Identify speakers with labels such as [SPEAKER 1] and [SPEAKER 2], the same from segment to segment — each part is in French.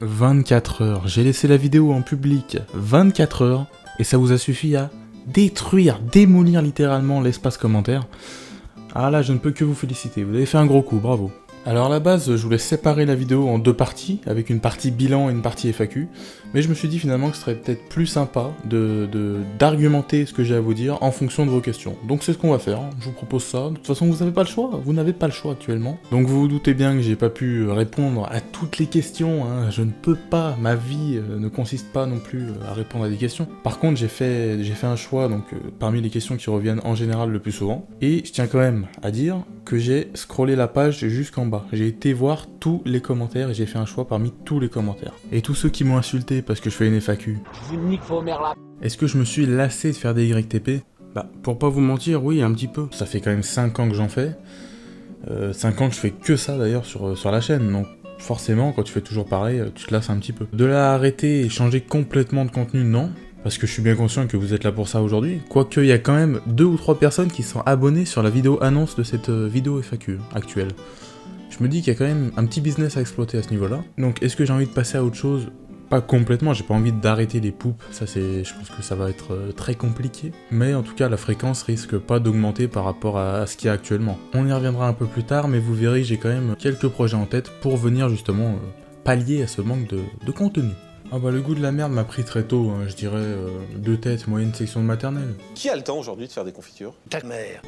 [SPEAKER 1] 24 heures, j'ai laissé la vidéo en public 24 heures et ça vous a suffi à détruire, démolir littéralement l'espace commentaire. Ah là, je ne peux que vous féliciter, vous avez fait un gros coup, bravo. Alors à la base, je voulais séparer la vidéo en deux parties, avec une partie bilan et une partie FAQ, mais je me suis dit finalement que ce serait peut-être plus sympa d'argumenter ce que j'ai à vous dire en fonction de vos questions. Donc c'est ce qu'on va faire, je vous propose ça. De toute façon, vous n'avez pas le choix, actuellement. Donc vous vous doutez bien que j'ai pas pu répondre à toutes les questions, hein. Je ne peux pas, ma vie ne consiste pas non plus à répondre à des questions. Par contre, j'ai fait un choix donc parmi les questions qui reviennent en général le plus souvent, et je tiens quand même à dire que j'ai scrollé la page jusqu'en bas. J'ai été voir tous les commentaires et j'ai fait un choix parmi tous les commentaires. Et tous ceux qui m'ont insulté parce que je fais une FAQ.
[SPEAKER 2] Je vous nique vos mères là.
[SPEAKER 1] Est-ce que je me suis lassé de faire des YTP? Bah, pour pas vous mentir, oui, un petit peu. Ça fait quand même 5 ans que j'en fais. 5 ans que je fais que ça d'ailleurs sur la chaîne, donc forcément, quand tu fais toujours pareil, tu te lasses un petit peu. De là à arrêter et changer complètement de contenu, non. Parce que je suis bien conscient que vous êtes là pour ça aujourd'hui. Quoique, il y a quand même 2 ou 3 personnes qui sont abonnées sur la vidéo annonce de cette vidéo FAQ actuelle. Je me dis qu'il y a quand même un petit business à exploiter à ce niveau-là. Donc, est-ce que j'ai envie de passer à autre chose? Pas complètement, j'ai pas envie d'arrêter les poupes, je pense que ça va être très compliqué. Mais en tout cas, la fréquence risque pas d'augmenter par rapport à ce qu'il y a actuellement. On y reviendra un peu plus tard, mais vous verrez, j'ai quand même quelques projets en tête pour venir justement pallier à ce manque de contenu. Ah bah le goût de la merde m'a pris très tôt, hein, je dirais 2 têtes, moyenne section de maternelle.
[SPEAKER 3] Qui a le temps aujourd'hui de faire des confitures?
[SPEAKER 2] Ta mère.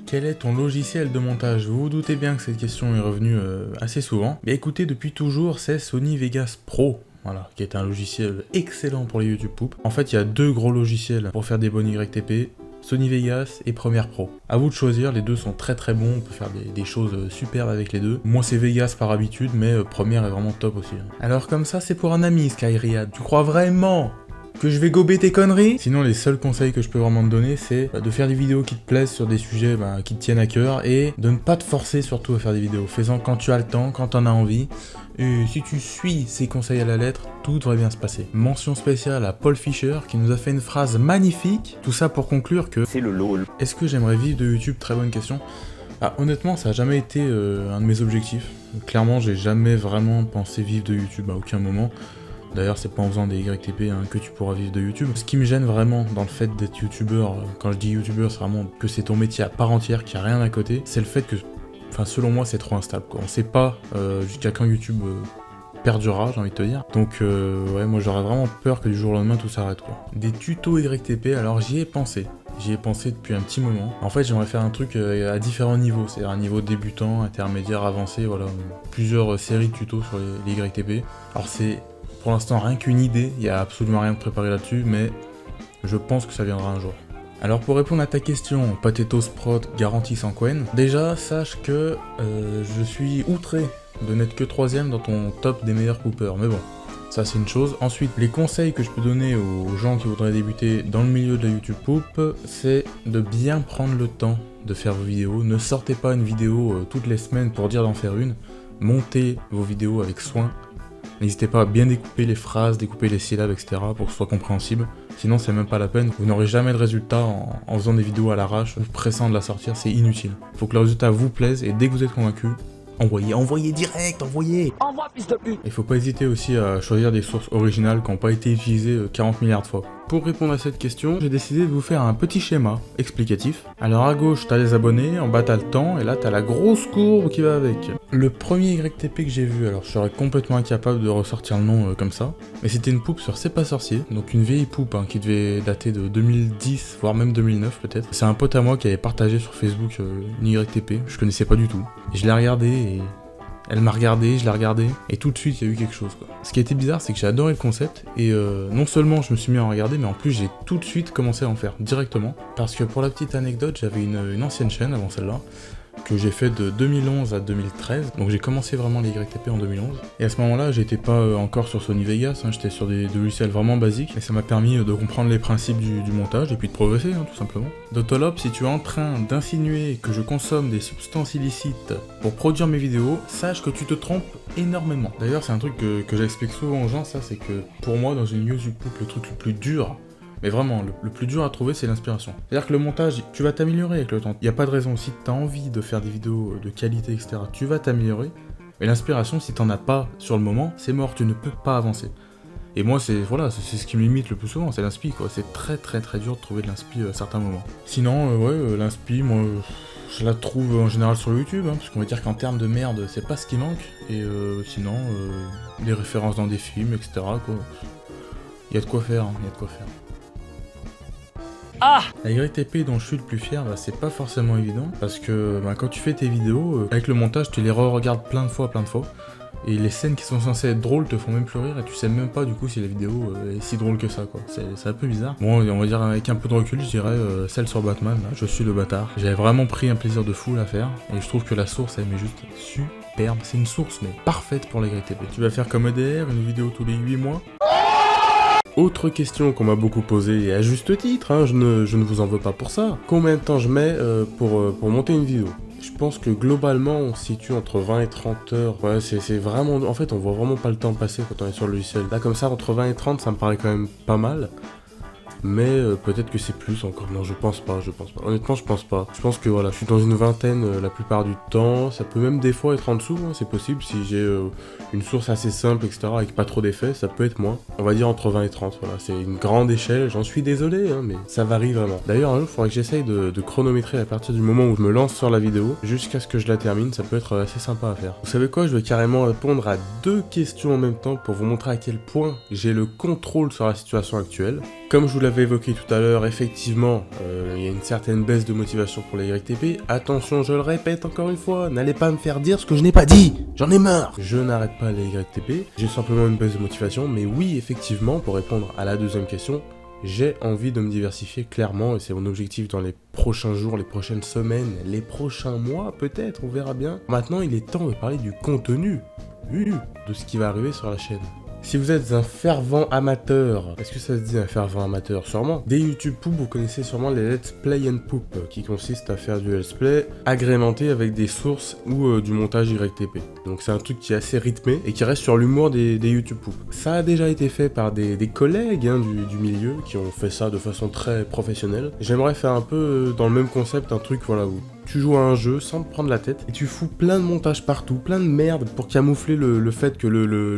[SPEAKER 1] Quel est ton logiciel de montage? Vous vous doutez bien que cette question est revenue assez souvent. Mais écoutez, depuis toujours, c'est Sony Vegas Pro. Voilà, qui est un logiciel excellent pour les YouTube Poop. En fait, il y a 2 gros logiciels pour faire des bonnes YTP, Sony Vegas et Premiere Pro. A vous de choisir, les deux sont très très bons, on peut faire des choses superbes avec les deux. Moi c'est Vegas par habitude, mais Premiere est vraiment top aussi. Alors comme ça, c'est pour un ami, Skyriad. Tu crois vraiment que je vais gober tes conneries? Sinon, les seuls conseils que je peux vraiment te donner, c'est de faire des vidéos qui te plaisent sur des sujets qui te tiennent à cœur et de ne pas te forcer surtout à faire des vidéos. Fais-en quand tu as le temps, quand tu en as envie. Et si tu suis ces conseils à la lettre, tout devrait bien se passer. Mention spéciale à Paul Fischer qui nous a fait une phrase magnifique. Tout ça pour conclure que...
[SPEAKER 3] C'est le LOL.
[SPEAKER 1] Est-ce que j'aimerais vivre de YouTube? Très bonne question. Ah, honnêtement, ça a jamais été un de mes objectifs. Clairement, j'ai jamais vraiment pensé vivre de YouTube à aucun moment. D'ailleurs, c'est pas en faisant des YTP que tu pourras vivre de YouTube. Ce qui me gêne vraiment dans le fait d'être youtubeur, quand je dis youtubeur, c'est vraiment que c'est ton métier à part entière, qu'il n'y a rien à côté, c'est le fait que, selon moi, c'est trop instable, quoi. On sait pas jusqu'à quand YouTube perdurera, j'ai envie de te dire. Donc, ouais, moi j'aurais vraiment peur que du jour au lendemain tout s'arrête, quoi. Des tutos YTP, alors j'y ai pensé. J'y ai pensé depuis un petit moment. En fait, j'aimerais faire un truc à différents niveaux, c'est-à-dire un niveau débutant, intermédiaire, avancé, voilà. Plusieurs séries de tutos sur les YTP. Alors c'est... Pour l'instant, rien qu'une idée, il n'y a absolument rien de préparé là-dessus, mais je pense que ça viendra un jour. Alors pour répondre à ta question, Potatoes Prod garantie sans Quen, déjà sache que je suis outré de n'être que 3ème dans ton top des meilleurs poopers, mais bon, ça c'est une chose. Ensuite, les conseils que je peux donner aux gens qui voudraient débuter dans le milieu de la YouTube Poop, c'est de bien prendre le temps de faire vos vidéos. Ne sortez pas une vidéo toutes les semaines pour dire d'en faire une, montez vos vidéos avec soin. N'hésitez pas à bien découper les phrases, découper les syllabes, etc. pour que ce soit compréhensible. Sinon, c'est même pas la peine. Vous n'aurez jamais de résultat en faisant des vidéos à l'arrache, ou pressant de la sortir, c'est inutile. Faut que le résultat vous plaise et dès que vous êtes convaincu, envoyez direct, envoyez!
[SPEAKER 2] Envoie, fils de pute.
[SPEAKER 1] Il faut pas hésiter aussi à choisir des sources originales qui n'ont pas été utilisées 40 milliards de fois. Pour répondre à cette question, j'ai décidé de vous faire un petit schéma explicatif. Alors à gauche, t'as les abonnés, en bas t'as le temps, et là t'as la grosse courbe qui va avec. Le premier YTP que j'ai vu, alors je serais complètement incapable de ressortir le nom comme ça, mais c'était une poupe sur C'est pas sorcier, donc une vieille poupe qui devait dater de 2010, voire même 2009 peut-être. C'est un pote à moi qui avait partagé sur Facebook une YTP, je connaissais pas du tout. Et je l'ai regardé et... Elle m'a regardé, je l'ai regardé, et tout de suite il y a eu quelque chose, quoi. Ce qui était bizarre, c'est que j'ai adoré le concept, et non seulement je me suis mis à en regarder, mais en plus j'ai tout de suite commencé à en faire directement, parce que pour la petite anecdote, j'avais une ancienne chaîne avant celle-là, que j'ai fait de 2011 à 2013, donc j'ai commencé vraiment les YTP en 2011, et à ce moment-là, j'étais pas encore sur Sony Vegas, j'étais sur des logiciels vraiment basiques, et ça m'a permis de comprendre les principes du montage, et puis de progresser, tout simplement. Dotolop, si tu es en train d'insinuer que je consomme des substances illicites pour produire mes vidéos, sache que tu te trompes énormément. D'ailleurs, c'est un truc que j'explique souvent aux gens, ça, c'est que pour moi, dans une YouTube Poop, le truc le plus dur, mais vraiment, le plus dur à trouver, c'est l'inspiration. C'est-à-dire que le montage, tu vas t'améliorer avec le temps. Il n'y a pas de raison. Si tu as envie de faire des vidéos de qualité, etc., tu vas t'améliorer. Et l'inspiration, si t'en as pas sur le moment, c'est mort, tu ne peux pas avancer. Et moi, c'est ce qui me limite le plus souvent, c'est l'inspi, quoi. C'est très dur de trouver de l'inspi à certains moments. Sinon, l'inspi, moi, je la trouve en général sur YouTube, hein, parce qu'on va dire qu'en termes de merde, c'est pas ce qui manque. Et sinon, des références dans des films, etc., quoi. Il y a de quoi faire,
[SPEAKER 2] Ah!
[SPEAKER 1] La YTP dont je suis le plus fier, c'est pas forcément évident, parce que quand tu fais tes vidéos, avec le montage, tu les re-regardes plein de fois, et les scènes qui sont censées être drôles te font même plus rire, et tu sais même pas du coup si la vidéo est si drôle que ça, quoi. C'est un peu bizarre. Bon, on va dire avec un peu de recul, je dirais celle sur Batman, là, je suis le bâtard. J'avais vraiment pris un plaisir de fou à faire, et je trouve que la source, elle m'est juste superbe. C'est une source, mais parfaite pour la YTP. Tu vas faire comme EDR, une vidéo tous les 8 mois. Autre question qu'on m'a beaucoup posée, et à juste titre, hein, je ne vous en veux pas pour ça. Combien de temps je mets pour monter une vidéo ? Je pense que globalement, on se situe entre 20 et 30 heures. Ouais, c'est vraiment... En fait, on voit vraiment pas le temps passer quand on est sur le logiciel. Là, comme ça, entre 20 et 30, ça me paraît quand même pas mal. Mais peut-être que c'est plus encore. Non, je pense pas. Honnêtement, je pense pas. Je pense que voilà, je suis dans une vingtaine la plupart du temps. Ça peut même des fois être en dessous, hein, c'est possible. Si j'ai une source assez simple, etc., avec pas trop d'effets, ça peut être moins. On va dire entre 20 et 30, voilà. C'est une grande échelle, j'en suis désolé, hein, mais ça varie vraiment. D'ailleurs, un jour, il faudrait que j'essaye de chronométrer à partir du moment où je me lance sur la vidéo, jusqu'à ce que je la termine. Ça peut être assez sympa à faire. Vous savez quoi, je vais carrément répondre à 2 questions en même temps pour vous montrer à quel point j'ai le contrôle sur la situation actuelle. Comme je vous l'avais évoqué tout à l'heure, effectivement, il y a une certaine baisse de motivation pour les YTP. Attention, je le répète encore une fois, n'allez pas me faire dire ce que je n'ai pas dit. J'en ai marre. Je n'arrête pas les YTP, j'ai simplement une baisse de motivation, mais oui, effectivement, pour répondre à la deuxième question, j'ai envie de me diversifier clairement, et c'est mon objectif dans les prochains jours, les prochaines semaines, les prochains mois peut-être, on verra bien. Maintenant, il est temps de parler du contenu, de ce qui va arriver sur la chaîne. Si vous êtes un fervent amateur, est-ce que ça se dit un fervent amateur? Sûrement. Des YouTube Poop, vous connaissez sûrement les Let's Play and Poop, qui consistent à faire du Let's Play agrémenté avec des sources ou du montage YTP. Donc c'est un truc qui est assez rythmé et qui reste sur l'humour des YouTube Poop. Ça a déjà été fait par des collègues du milieu qui ont fait ça de façon très professionnelle. J'aimerais faire un peu dans le même concept, un truc voilà où tu joues à un jeu sans te prendre la tête et tu fous plein de montages partout, plein de merde pour camoufler le fait que le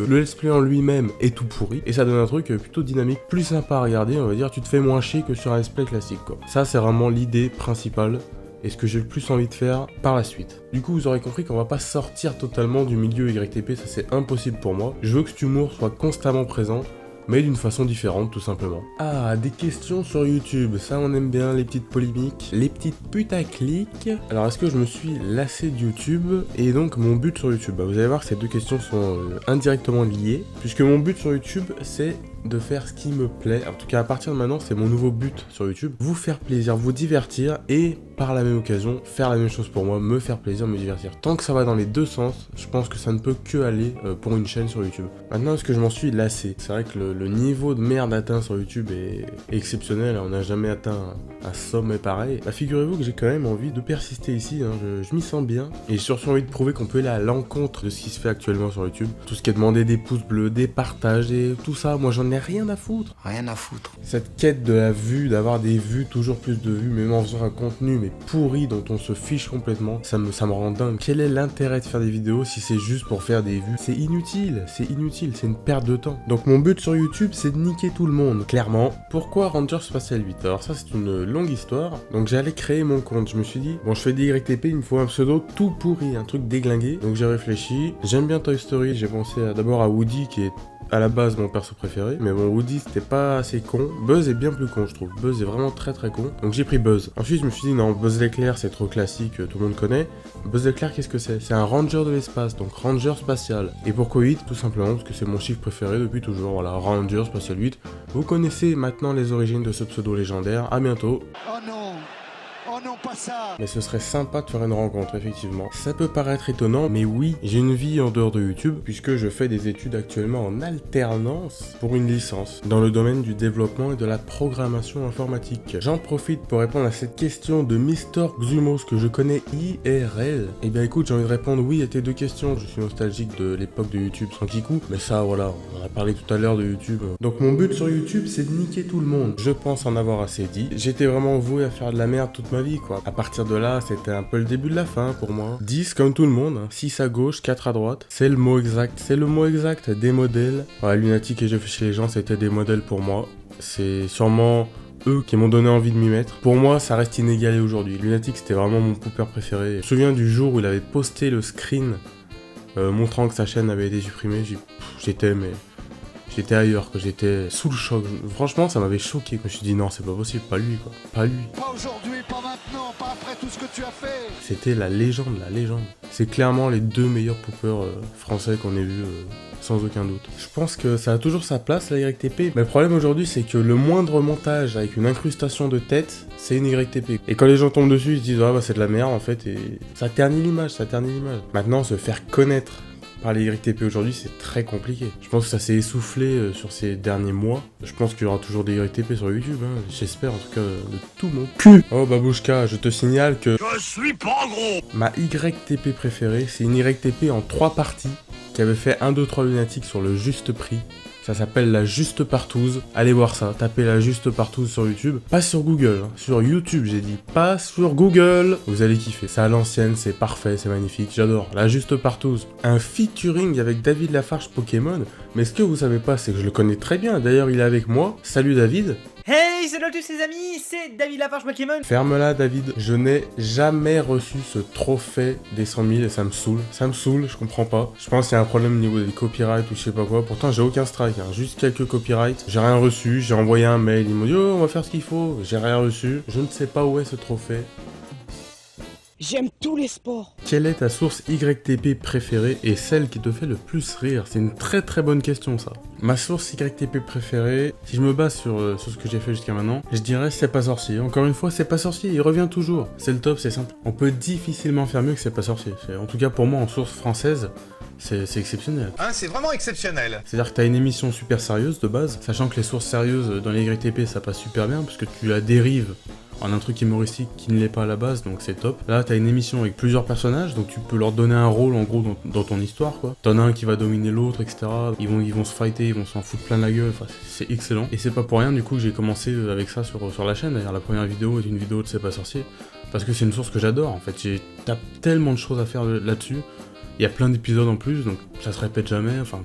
[SPEAKER 1] let's play en lui-même est tout pourri, et ça donne un truc plutôt dynamique, plus sympa à regarder, on va dire, tu te fais moins chier que sur un let's play classique, quoi. Ça c'est vraiment l'idée principale et ce que j'ai le plus envie de faire par la suite. Du coup vous aurez compris qu'on va pas sortir totalement du milieu YTP, ça c'est impossible pour moi. Je veux que cet humour soit constamment présent, mais d'une façon différente tout simplement. Ah, des questions sur YouTube, ça on aime bien, les petites polémiques, les petites putaclics. Alors est-ce que je me suis lassé de YouTube et donc mon but sur YouTube? Vous allez voir que ces deux questions sont indirectement liées, puisque mon but sur YouTube c'est de faire ce qui me plaît. En tout cas à partir de maintenant c'est mon nouveau but sur YouTube, vous faire plaisir, vous divertir et par la même occasion faire la même chose pour moi, me faire plaisir, me divertir. Tant que ça va dans les deux sens, je pense que ça ne peut que aller pour une chaîne sur YouTube. Maintenant est-ce que je m'en suis lassé? C'est vrai que le niveau de merde atteint sur YouTube est exceptionnel, on n'a jamais atteint un sommet pareil. Bah, figurez-vous que j'ai quand même envie de persister ici, hein. Je m'y sens bien et j'ai surtout envie de prouver qu'on peut aller à l'encontre de ce qui se fait actuellement sur YouTube. Tout ce qui est demandé, des pouces bleus, des partages et tout ça, moi j'en ai rien à foutre.
[SPEAKER 4] Rien à foutre.
[SPEAKER 1] Cette quête de la vue, d'avoir des vues, toujours plus de vues, même en faisant un contenu mais pourri dont on se fiche complètement, ça me rend dingue. Quel est l'intérêt de faire des vidéos si c'est juste pour faire des vues? C'est inutile, c'est une perte de temps. Donc mon but sur YouTube c'est de niquer tout le monde, clairement. Pourquoi Ranger Spatial 8? Alors ça c'est une longue histoire, donc j'allais créer mon compte, je me suis dit, bon je fais des YTP, il me faut un pseudo tout pourri, un truc déglingué, donc j'ai réfléchi, j'aime bien Toy Story, j'ai pensé d'abord à Woody qui est à la base mon perso préféré, mais bon Woody c'était pas assez con, Buzz est bien plus con je trouve, Buzz est vraiment très con, donc j'ai pris Buzz. Ensuite je me suis dit non, Buzz l'éclair c'est trop classique, tout le monde connaît. Buzz l'éclair qu'est-ce que c'est? C'est un ranger de l'espace, donc ranger spatial. Et pourquoi 8? Tout simplement parce que c'est mon chiffre préféré depuis toujours, voilà, ranger spatial 8. Vous connaissez maintenant les origines de ce pseudo légendaire, à bientôt.
[SPEAKER 4] Oh non! Oh non, pas ça!
[SPEAKER 1] Mais ce serait sympa de faire une rencontre, effectivement. Ça peut paraître étonnant, mais oui, j'ai une vie en dehors de YouTube, puisque je fais des études actuellement en alternance pour une licence, dans le domaine du développement et de la programmation informatique. J'en profite pour répondre à cette question de Mister Xumos, que je connais IRL. Eh bien écoute, j'ai envie de répondre oui à tes deux questions. Je suis nostalgique de l'époque de YouTube sans Kikou, mais ça voilà, on en a parlé tout à l'heure de YouTube. Donc mon but sur YouTube, c'est de niquer tout le monde. Je pense en avoir assez dit. J'étais vraiment voué à faire de la merde toute ma vie, quoi. À
[SPEAKER 5] À partir de là, c'était un peu le début de la fin pour moi. 10 comme tout le monde, 6 à gauche, 4 à droite. C'est le mot exact, des modèles. Ouais, Lunatic et Jeux chez les gens, c'était des modèles pour moi. C'est sûrement eux qui m'ont donné envie de m'y mettre. Pour moi, ça reste inégalé aujourd'hui. Lunatic, c'était vraiment mon pooper préféré. Je me souviens du jour où il avait posté le screen montrant que sa chaîne avait été supprimée. J'étais ailleurs, que j'étais sous le choc. Franchement, ça m'avait choqué. Je me suis dit non, c'est pas possible, pas lui, quoi. Pas lui.
[SPEAKER 4] Pas aujourd'hui, pas maintenant, pas après tout ce que tu as fait.
[SPEAKER 5] C'était la légende, la légende. C'est clairement les deux meilleurs poopers français qu'on ait vus, sans aucun doute. Je pense que ça a toujours sa place, la YTP. Mais le problème aujourd'hui, c'est que le moindre montage avec une incrustation de tête, c'est une YTP. Et quand les gens tombent dessus, ils se disent ah bah c'est de la merde en fait, et ça ternit l'image, Maintenant, se faire connaître par les YTP aujourd'hui, c'est très compliqué. Je pense que ça s'est essoufflé sur ces derniers mois. Je pense qu'il y aura toujours des YTP sur YouTube, hein. J'espère en tout cas de tout mon cul. Oh Babouchka, je te signale que je suis pas gros. Ma YTP préférée, c'est une YTP en 3 parties qui avait fait 1, 2, 3 Lunatic sur le juste prix. Ça s'appelle la Juste Partouze. Allez voir ça, tapez la Juste Partouze sur YouTube. Pas sur Google, hein. Sur YouTube j'ai dit, pas sur Google. Vous allez kiffer, c'est à l'ancienne, c'est parfait, c'est magnifique, j'adore. La Juste Partouze. Un featuring avec David Lafarge Pokémon. Mais ce que vous savez pas, c'est que je le connais très bien. D'ailleurs il est avec moi. Salut David.
[SPEAKER 6] Hey, salut à tous les amis, c'est David Lafarge Pokémon.
[SPEAKER 5] Ferme-la David, je n'ai jamais reçu ce trophée des 100 000 et ça me saoule, je comprends pas. Je pense qu'il y a un problème au niveau des copyrights ou je sais pas quoi, pourtant j'ai aucun strike, hein. Juste quelques copyrights, j'ai rien reçu, j'ai envoyé un mail, ils m'ont dit oh on va faire ce qu'il faut, j'ai rien reçu, je ne sais pas où est ce trophée.
[SPEAKER 2] J'aime tous les sports.
[SPEAKER 5] Quelle est ta source YTP préférée et celle qui te fait le plus rire? C'est une très très bonne question ça. Ma source YTP préférée, si je me base sur ce que j'ai fait jusqu'à maintenant, je dirais C'est pas sorcier. Encore une fois, C'est pas sorcier, il revient toujours. C'est le top, c'est simple. On peut difficilement faire mieux que C'est pas sorcier. En tout cas pour moi en source française, c'est exceptionnel.
[SPEAKER 7] Hein, c'est vraiment exceptionnel.
[SPEAKER 5] C'est-à-dire que t'as une émission super sérieuse de base, sachant que les sources sérieuses dans les YTP ça passe super bien parce que tu la dérives en un truc humoristique qui ne l'est pas à la base, donc c'est top. Là, t'as une émission avec plusieurs personnages, donc tu peux leur donner un rôle en gros dans ton histoire, quoi. T'en as un qui va dominer l'autre, etc. Ils vont se fighter, ils vont s'en foutre plein la gueule, enfin, c'est excellent. Et c'est pas pour rien, du coup, que j'ai commencé avec ça sur la chaîne. D'ailleurs, la première vidéo est une vidéo de C'est pas sorcier, parce que c'est une source que j'adore, en fait. T'as tellement de choses à faire là-dessus. Il y a plein d'épisodes en plus, donc ça se répète jamais, enfin...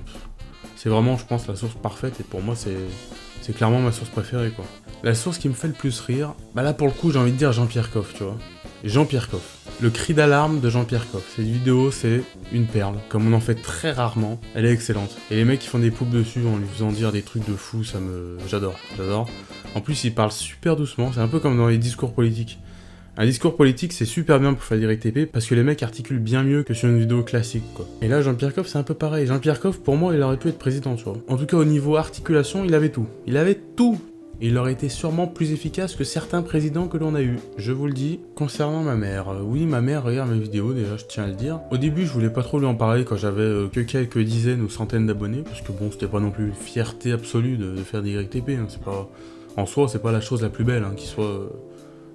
[SPEAKER 5] C'est vraiment, je pense, la source parfaite, et pour moi, c'est clairement ma source préférée, quoi. La source qui me fait le plus rire, bah là, pour le coup, j'ai envie de dire Jean-Pierre Coff, tu vois. Jean-Pierre Coff. Le cri d'alarme de Jean-Pierre Coff. Cette vidéo, c'est une perle. Comme on en fait très rarement, elle est excellente. Et les mecs qui font des poupes dessus en lui faisant dire des trucs de fou, j'adore. En plus, il parle super doucement, c'est un peu comme dans les discours politiques. Un discours politique, c'est super bien pour faire des RTP parce que les mecs articulent bien mieux que sur une vidéo classique, quoi. Et là, Jean-Pierre Coff, c'est un peu pareil. Jean-Pierre Coff, pour moi, il aurait pu être président, tu vois. En tout cas, au niveau articulation, il avait tout. Et il aurait été sûrement plus efficace que certains présidents que l'on a eu. Je vous le dis, concernant ma mère. Oui, ma mère regarde mes vidéos, déjà, je tiens à le dire. Au début, je voulais pas trop lui en parler quand j'avais que quelques dizaines ou centaines d'abonnés, parce que bon, c'était pas non plus une fierté absolue de faire des YTP, hein. C'est pas... En soi, c'est pas la chose la plus belle, hein, qui soit...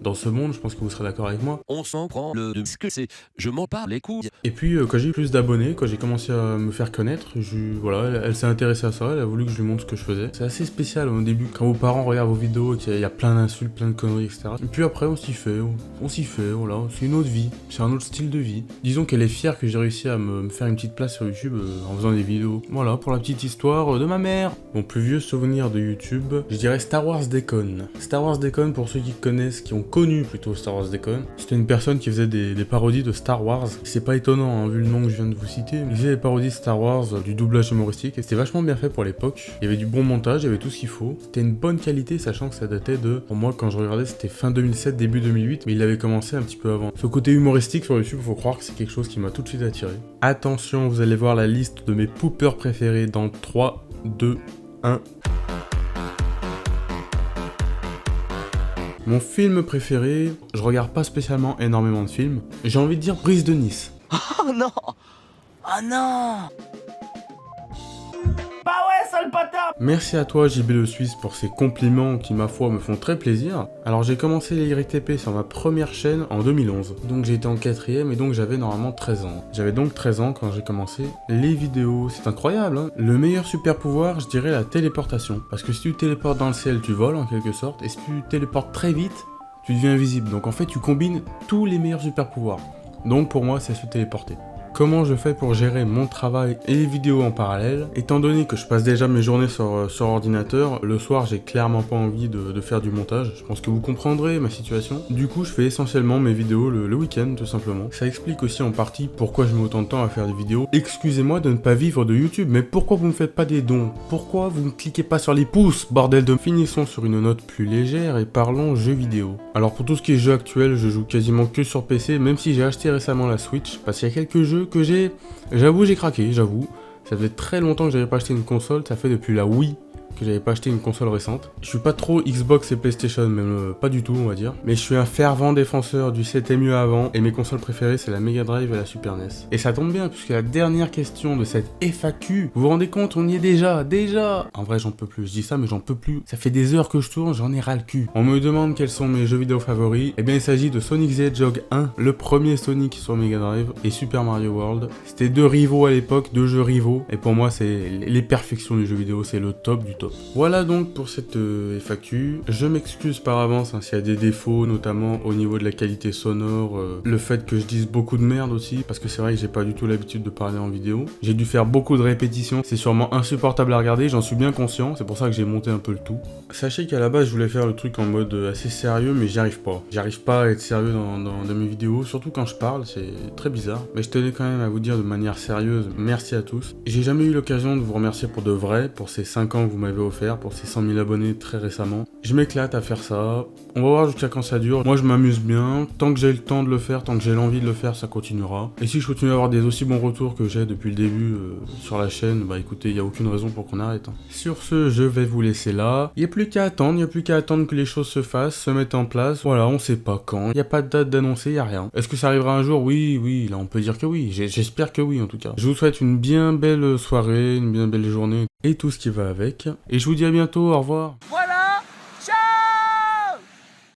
[SPEAKER 5] Dans ce monde, je pense que vous serez d'accord avec moi.
[SPEAKER 8] On s'en prend le de ce que c'est. Je m'en parle les couilles.
[SPEAKER 5] Et puis, quand j'ai eu plus d'abonnés, quand j'ai commencé à me faire connaître, voilà, elle s'est intéressée à ça, elle a voulu que je lui montre ce que je faisais. C'est assez spécial au début, quand vos parents regardent vos vidéos et qu'il y a plein d'insultes, plein de conneries, etc. Et puis après, on s'y fait, voilà. C'est une autre vie, c'est un autre style de vie. Disons qu'elle est fière que j'ai réussi à me faire une petite place sur YouTube en faisant des vidéos. Voilà, pour la petite histoire de ma mère. Mon plus vieux souvenir de YouTube, je dirais Star Wars Déconne. Star Wars Déconne, pour ceux qui connaissent, qui ont connu plutôt Star Wars Déconne. C'était une personne qui faisait des parodies de Star Wars. C'est pas étonnant, hein, vu le nom que je viens de vous citer. Il faisait des parodies de Star Wars, du doublage humoristique, et c'était vachement bien fait pour l'époque. Il y avait du bon montage, il y avait tout ce qu'il faut. C'était une bonne qualité, sachant que ça datait de... Pour moi, quand je regardais, c'était fin 2007, début 2008, mais il avait commencé un petit peu avant. Ce côté humoristique sur YouTube, faut croire que c'est quelque chose qui m'a tout de suite attiré. Attention, vous allez voir la liste de mes poopers préférés dans 3, 2, 1... Mon film préféré, je regarde pas spécialement énormément de films. J'ai envie de dire Brise de Nice.
[SPEAKER 2] Oh non. Oh non.
[SPEAKER 6] Bah ouais, sale bâtard.
[SPEAKER 5] Merci à toi JB le Suisse pour ces compliments qui ma foi me font très plaisir. Alors j'ai commencé les YTP sur ma première chaîne en 2011. Donc j'étais en 4ème et donc j'avais normalement 13 ans. J'avais donc 13 ans quand j'ai commencé les vidéos. C'est incroyable, hein. Le meilleur super pouvoir, je dirais la téléportation. Parce que si tu téléportes dans le ciel, tu voles en quelque sorte. Et si tu téléportes très vite, tu deviens invisible. Donc en fait, tu combines tous les meilleurs super pouvoirs. Donc pour moi, c'est se téléporter. Comment je fais pour gérer mon travail et les vidéos en parallèle? Étant donné que je passe déjà mes journées sur ordinateur, le soir j'ai clairement pas envie de faire du montage. Je pense que vous comprendrez ma situation. Du coup je fais essentiellement mes vidéos le week-end tout simplement. Ça explique aussi en partie pourquoi je mets autant de temps à faire des vidéos. Excusez-moi de ne pas vivre de YouTube, mais pourquoi vous ne faites pas des dons? Pourquoi vous ne cliquez pas sur les pouces, bordel de... Finissons sur une note plus légère et parlons jeux vidéo. Alors pour tout ce qui est jeux actuels, je joue quasiment que sur PC, même si j'ai acheté récemment la Switch, parce qu'il y a quelques jeux que j'ai craqué, j'avoue. Ça faisait très longtemps que j'avais pas acheté une console, ça fait depuis la Wii que j'avais pas acheté une console récente. Je suis pas trop Xbox et PlayStation, même pas du tout on va dire. Mais je suis un fervent défenseur du c'était mieux avant, et mes consoles préférées c'est la Mega Drive et la Super NES. Et ça tombe bien, puisque la dernière question de cette FAQ, vous vous rendez compte, on y est déjà. En vrai j'en peux plus, je dis ça mais j'en peux plus. Ça fait des heures que je tourne, j'en ai ras le cul. On me demande quels sont mes jeux vidéo favoris, et bien il s'agit de Sonic the Hedgehog 1, le premier Sonic sur Mega Drive, et Super Mario World. C'était deux rivaux à l'époque, deux jeux rivaux, et pour moi c'est les perfections du jeu vidéo, c'est le top du top. Voilà donc pour cette FAQ. Je m'excuse par avance s'il y a des défauts, notamment au niveau de la qualité sonore, le fait que je dise beaucoup de merde aussi, parce que c'est vrai que j'ai pas du tout l'habitude de parler en vidéo. J'ai dû faire beaucoup de répétitions, c'est sûrement insupportable à regarder, j'en suis bien conscient, c'est pour ça que j'ai monté un peu le tout. Sachez qu'à la base je voulais faire le truc en mode assez sérieux, mais j'y arrive pas. J'arrive pas à être sérieux dans mes vidéos, surtout quand je parle, c'est très bizarre. Mais je tenais quand même à vous dire de manière sérieuse, merci à tous. J'ai jamais eu l'occasion de vous remercier pour de vrai, pour ces 5 ans que vous m'avez offert, pour ces 100 000 abonnés très récemment. Je m'éclate à faire ça, on va voir jusqu'à quand ça dure. Moi je m'amuse bien, tant que j'ai le temps de le faire, tant que j'ai l'envie de le faire, ça continuera. Et si je continue à avoir des aussi bons retours que j'ai depuis le début sur la chaîne, bah écoutez, il n'y a aucune raison pour qu'on arrête. Sur ce, je vais vous laisser là. Il n'y a plus qu'à attendre, que les choses se fassent, se mettent en place. Voilà, on sait pas quand, il n'y a pas de date d'annoncer, il n'y a rien. Est-ce que ça arrivera un jour? Oui, là on peut dire que oui, j'espère que oui en tout cas. Je vous souhaite une bien belle soirée, une bien belle journée et tout ce qui va avec. Et je vous dis à bientôt, au revoir.